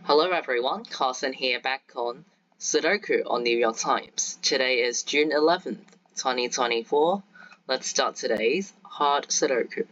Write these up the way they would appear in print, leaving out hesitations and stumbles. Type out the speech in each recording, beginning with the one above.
Hello everyone, Carson here back on Sudoku on New York Times. Today is June 11th, 2024. Let's start today's hard Sudoku.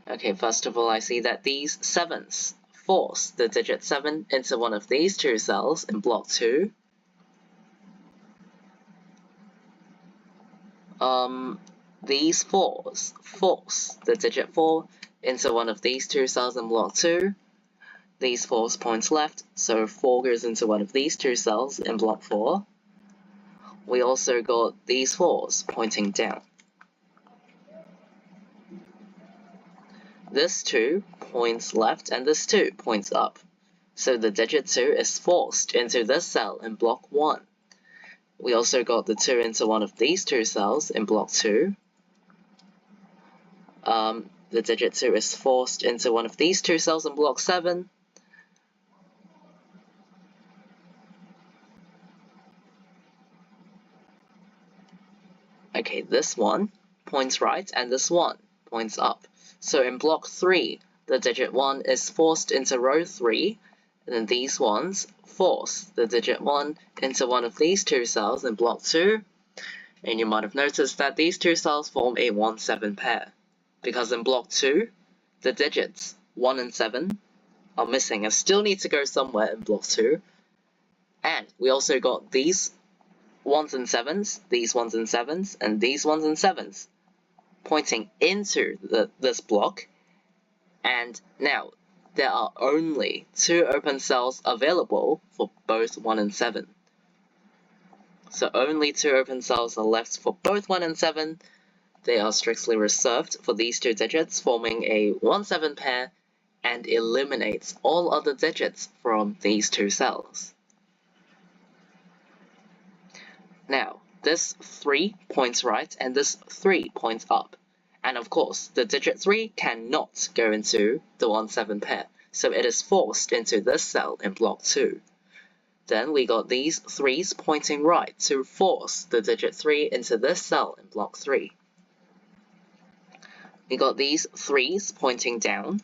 Okay, first of all, I see that these 7s force the digit 7 into one of these two cells in block 2. These 4s force the digit 4 into one of these two cells in block 2. These 4s points left, so 4 goes into one of these two cells in block 4. We also got these 4s pointing down. This 2 points left and this 2 points up. So the digit 2 is forced into this cell in block 1. We also got the 2 into one of these two cells in block 2. The digit 2 is forced into one of these two cells in block 7. Okay, this one points right and this one points up. So in block 3, the digit 1 is forced into row 3, and then these ones force the digit 1 into one of these two cells in block 2. And you might have noticed that these two cells form a 1-7 pair, because in block 2, the digits 1 and 7 are missing and still need to go somewhere in block 2. And we also got these 1s and 7s, these 1s and 7s, and these 1s and 7s pointing into this block. And now there are only 2 open cells available for both 1 and 7. So only 2 open cells are left for both 1 and 7. They are strictly reserved for these two digits, forming a 1-7 pair, and eliminates all other digits from these two cells. Now, this 3 points right and this 3 points up. And of course, the digit 3 cannot go into the 1-7 pair, so it is forced into this cell in block 2. Then we got these 3s pointing right to force the digit 3 into this cell in block 3. We got these 3s pointing down.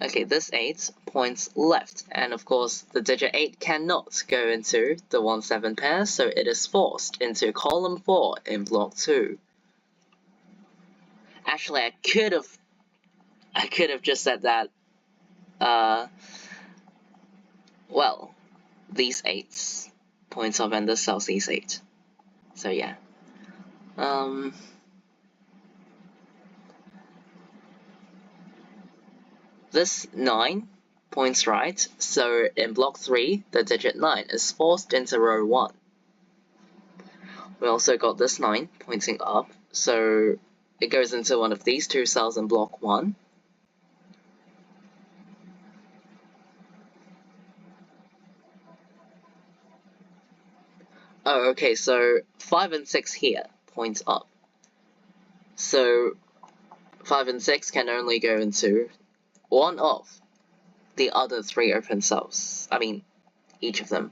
Okay, this 8 points left, and of course the digit 8 cannot go into the 1-7 pair, so it is forced into column 4 in block 2. Actually, I could have just said that, well, these 8s points off and this cell's these 8. So yeah. This 9 points right, so in block 3, the digit 9 is forced into row 1. We also got this 9 pointing up, so it goes into one of these two cells in block 1. Oh, okay, so 5 and 6 here points up. So 5 and 6 can only go into one of the other 3 open cells. I mean, each of them.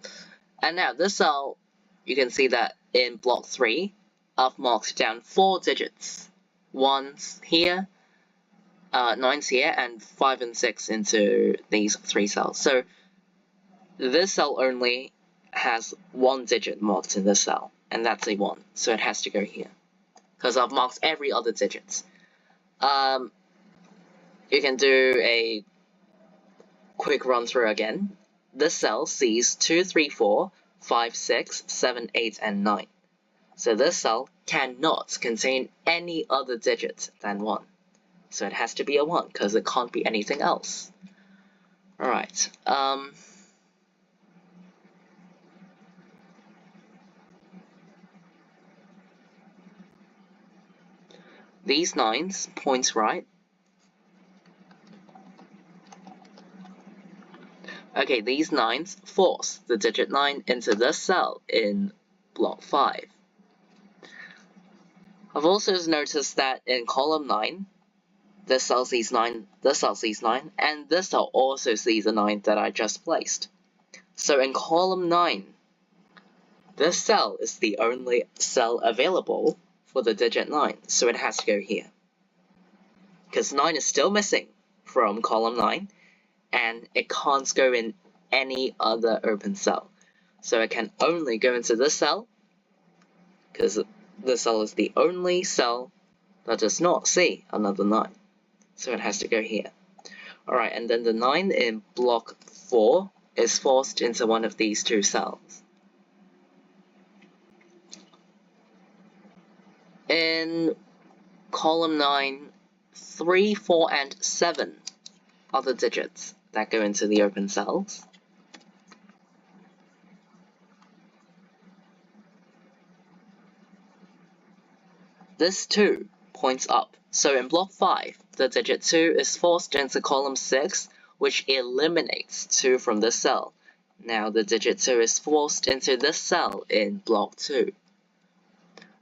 And now this cell, you can see that in block 3, I've marked down 4 digits. 1s here, 9s here, and 5 and 6 into these 3 cells. So this cell only has 1 digit marked in this cell, and that's a 1, so it has to go here, because I've marked every other digit. You can do a quick run through again. This cell sees 2, 3, 4, 5, 6, 7, 8, and 9. So this cell cannot contain any other digit than 1. So it has to be a 1, because it can't be anything else. Alright, these 9s points right. Okay, these 9s force the digit 9 into this cell in block 5. I've also noticed that in column 9, this cell sees 9, this cell sees 9, and this cell also sees a 9 that I just placed. So in column 9, this cell is the only cell available for the digit 9, so it has to go here. because 9 is still missing from column 9, and it can't go in any other open cell. So it can only go into this cell, because this cell is the only cell that does not see another 9. So it has to go here. Alright, and then the 9 in block 4 is forced into one of these two cells. In column 9, 3, 4, and 7 are the digits that go into the open cells. This 2 points up. So in block 5, the digit 2 is forced into column 6, which eliminates 2 from this cell. Now the digit 2 is forced into this cell in block 2.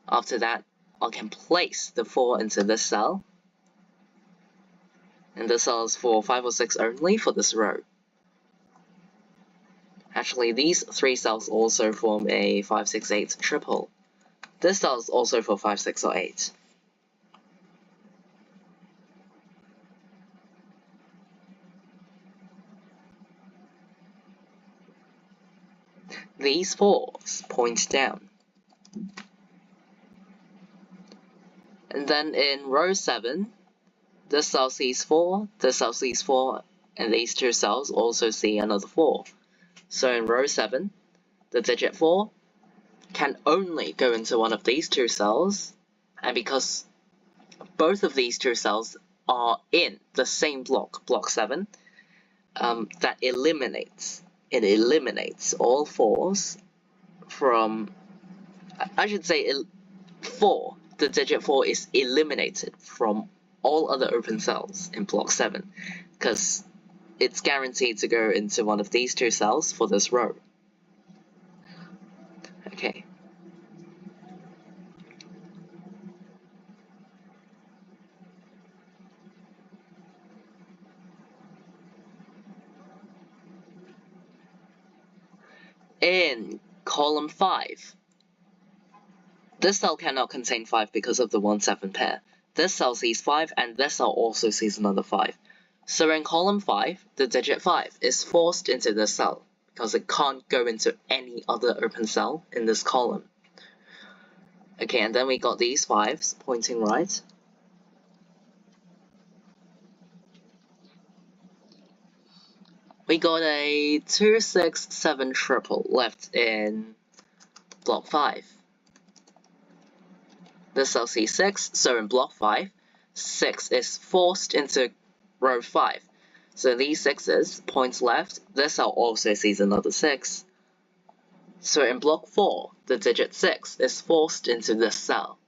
After that, I can place the 4 into this cell. And this cell is for 5 or 6 only for this row. Actually, these 3 cells also form a 5, 6, 8 triple. This cell is also for 5, 6, or 8. These 4s point down. And then in row 7, this cell sees 4, this cell sees 4, and these two cells also see another 4. So in row 7, the digit 4 can only go into one of these two cells, and because both of these two cells are in the same block, block 7, that eliminates all 4s from, I should say 4, the digit 4 is eliminated from all other open cells in block 7, because it's guaranteed to go into one of these two cells for this row. Okay. In column 5, this cell cannot contain 5 because of the 1, 7 pair. This cell sees 5, and this cell also sees another 5. So in column 5, the digit 5 is forced into this cell, because it can't go into any other open cell in this column. Okay, and then we got these 5s pointing right. We got a 2, 6, 7 triple left in block 5. This cell sees 6, so in block 5, 6 is forced into row 5. So these 6s point left, this cell also sees another 6. So in block 4, the digit 6 is forced into this cell.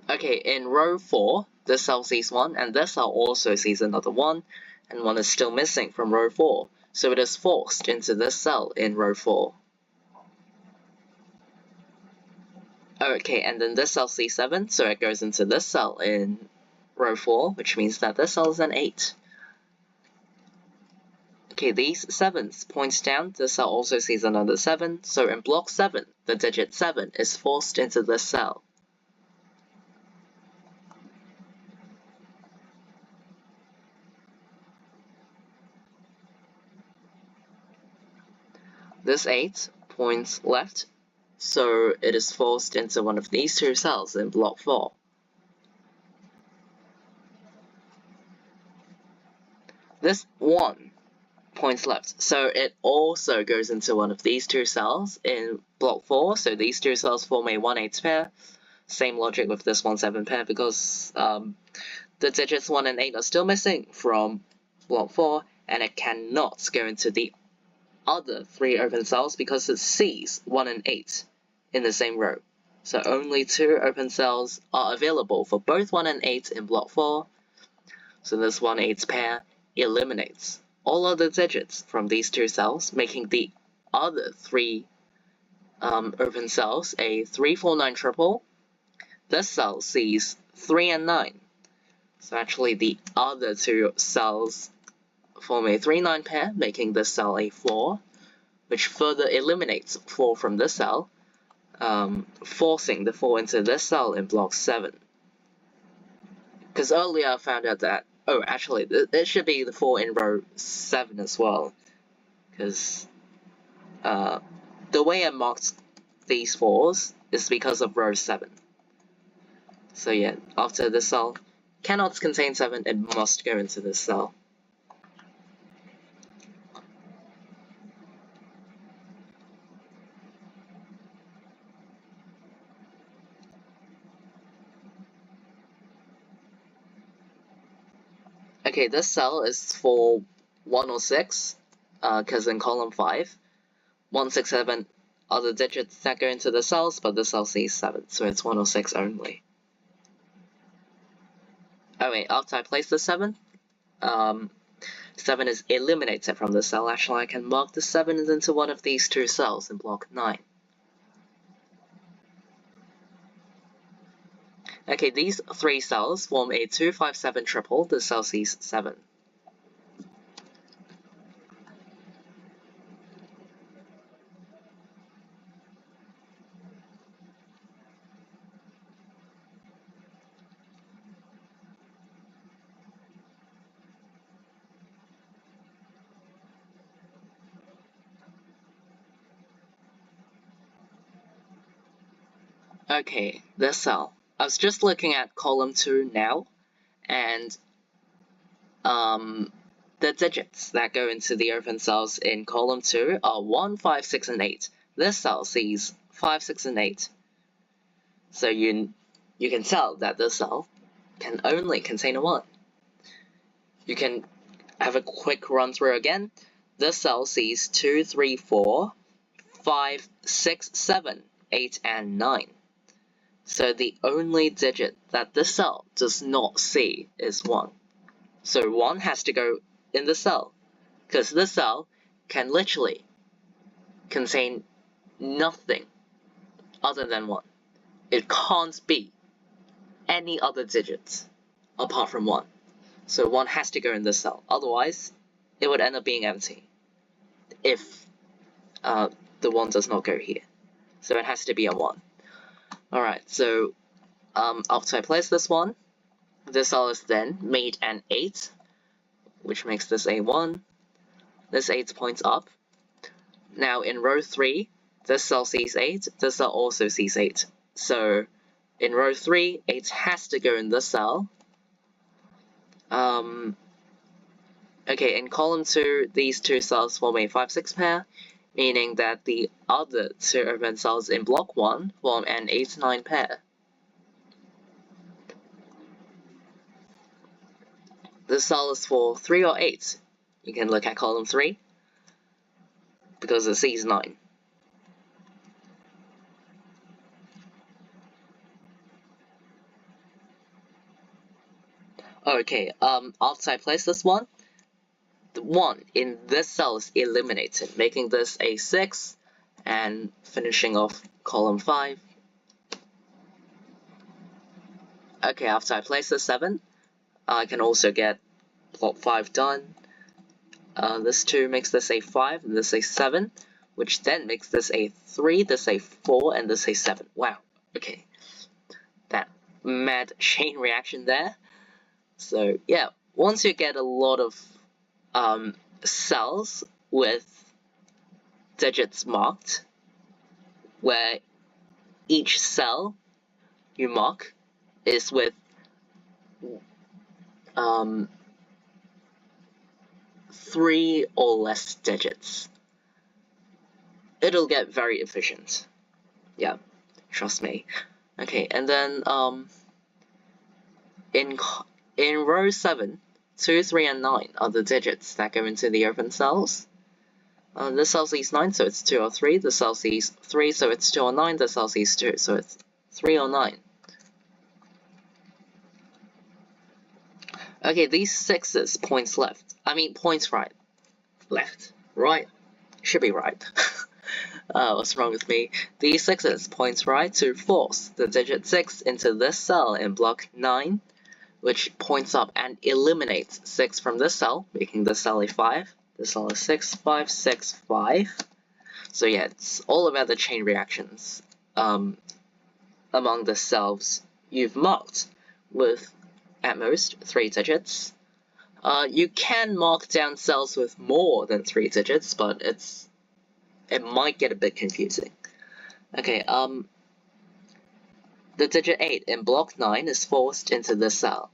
Okay, in row 4, this cell sees 1, and this cell also sees another 1, and 1 is still missing from row 4, so it is forced into this cell in row 4. Okay, and then this cell sees 7, so it goes into this cell in row 4, which means that this cell is an 8. Okay, these 7s point down, this cell also sees another 7, so in block 7, the digit 7 is forced into this cell. This 8 points left, so it is forced into one of these two cells in block 4. This 1 points left, so it also goes into one of these two cells in block 4, so these two cells form a 1, 8 pair. Same logic with this 1, 7 pair, because the digits 1 and 8 are still missing from block 4, and it cannot go into the other 3 open cells because it sees 1 and 8 in the same row. So only 2 open cells are available for both 1 and 8 in block 4. So this 1, 8 pair eliminates all other digits from these 2 cells, making the other 3 open cells a 3, 4, 9 triple. This cell sees 3 and 9. So actually the other 2 cells form a 3, 9 pair, making this cell a 4. which further eliminates 4 from this cell, forcing the 4 into this cell in block 7. Because earlier I found out that, oh, actually, it should be the 4 in row 7 as well. Because the way I marked these 4s is because of row 7. So yeah, after this cell cannot contain 7, it must go into this cell. Okay, this cell is for 106, because in column 5, 167 are the digits that go into the cells, but the cell sees 7, so it's 106 only. Oh wait, after I place the 7, 7 is eliminated from the cell. Actually, I can mark the 7 into one of these 2 cells in block 9. Okay, these 3 cells form a 2, 5, 7 triple. The cell sees 7. Okay, this cell. I was just looking at column 2 now, and the digits that go into the open cells in column 2 are 1, 5, 6, and 8. This cell sees 5, 6, and 8. So you can tell that this cell can only contain a 1. You can have a quick run through again. This cell sees 2, 3, 4, 5, 6, 7, 8, and 9. So the only digit that this cell does not see is 1. So 1 has to go in the cell, because this cell can literally contain nothing other than 1. It can't be any other digits apart from 1. So 1 has to go in this cell, otherwise it would end up being empty if the 1 does not go here. So it has to be a 1. Alright, so after I place this 1, this cell is then made an 8, which makes this a 1. This 8 points up. Now in row 3, this cell sees 8, this cell also sees 8. So in row 3, 8 has to go in this cell. Okay, in column 2, these 2 cells form a 5-6 pair, meaning that the other 2 open cells in block 1 form an 8-9 pair. This cell is for 3 or 8. You can look at column 3, because it sees 9. Okay, after I place this 1, the 1 in this cell is eliminated, making this a 6, and finishing off column 5. Okay, after I place the 7, I can also get plot 5 done. This 2 makes this a 5, and this a 7, which then makes this a 3, this a 4, and this a 7. Wow, okay. That mad chain reaction there. So yeah, once you get a lot of cells with digits marked, where each cell you mark is with 3 or less digits, it'll get very efficient. Yeah, trust me. Okay, and then in row 7, 2, 3, and 9 are the digits that go into the open cells. This cell sees 9, so it's 2 or 3. The cell sees 3, so it's 2 or 9. The cell sees 2, so it's 3 or 9. Okay, these 6s points left. I mean, points right. Left. Right. Should be right. What's wrong with me? These 6s points right to force the digit 6 into this cell in block 9, which points up and eliminates 6 from this cell, making this cell a 5. This cell is 6, 5, 6, 5. So yeah, it's all about the chain reactions among the cells you've marked with at most 3 digits. You can mark down cells with more than 3 digits, but it might get a bit confusing. Okay, the digit 8 in block 9 is forced into this cell.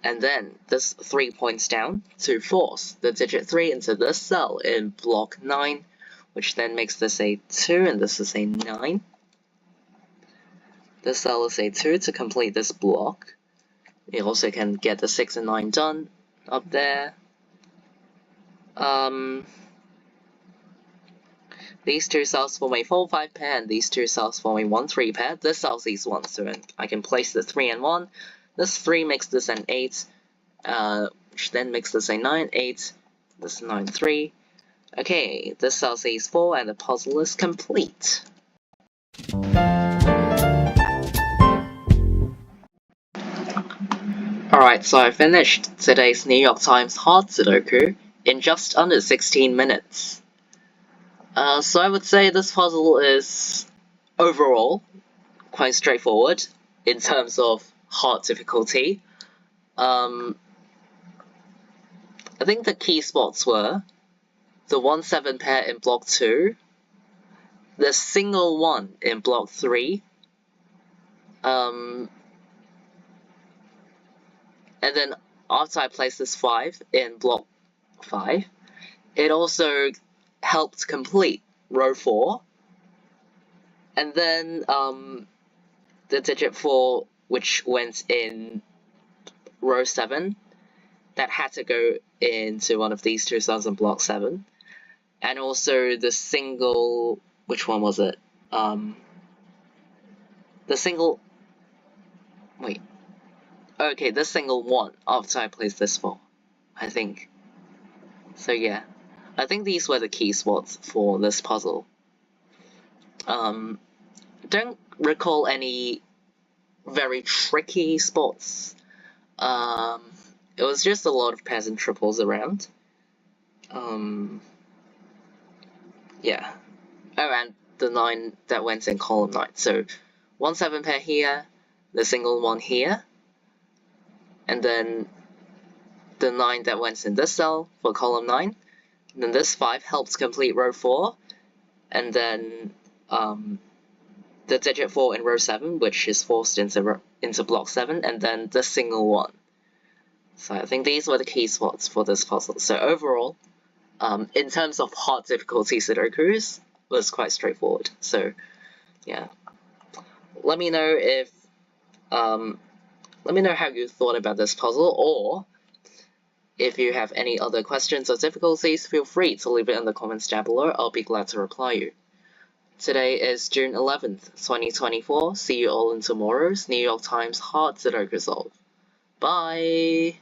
And then this 3 points down to force the digit 3 into this cell in block 9, which then makes this a 2 and this is a 9. This cell is a 2 to complete this block. You also can get the 6 and 9 done up there. These two cells form a 4-5 pair, and these two cells form a 1-3 pair. This cell sees 1, so I can place the 3 and 1. This 3 makes this an 8, which then makes this a 9, 8, this 9, 3. Okay, this cell sees 4, and the puzzle is complete. Alright, so I finished today's New York Times hard Sudoku in just under 16 minutes. So I would say this puzzle is, overall, quite straightforward in terms of hard difficulty. I think the key spots were the 1-7 pair in block 2, the single 1 in block 3, and then after I placed this 5 in block 5, it also helped complete row 4, and then the digit 4, which went in row 7, that had to go into one of these two cells in block 7, and also the single, which one was it? The single, wait, okay, the single 1 after I placed this 4, I think. So yeah, I think these were the key spots for this puzzle. Don't recall any very tricky spots. It was just a lot of pairs and triples around. Yeah. Oh, and the 9 that went in column 9. So 1-7 pair here, the single 1 here, and then the 9 that went in this cell for column 9. And then this 5 helps complete row 4, and then the digit 4 in row 7, which is forced into block 7, and then the single 1. So I think these were the key spots for this puzzle. So overall, in terms of hard difficulty Sudokus, was quite straightforward. So yeah, let me know if let me know how you thought about this puzzle, or if you have any other questions or difficulties, feel free to leave it in the comments down below. I'll be glad to reply you. Today is June 11th, 2024. See you all in tomorrow's New York Times hard Sudoku solve. Bye!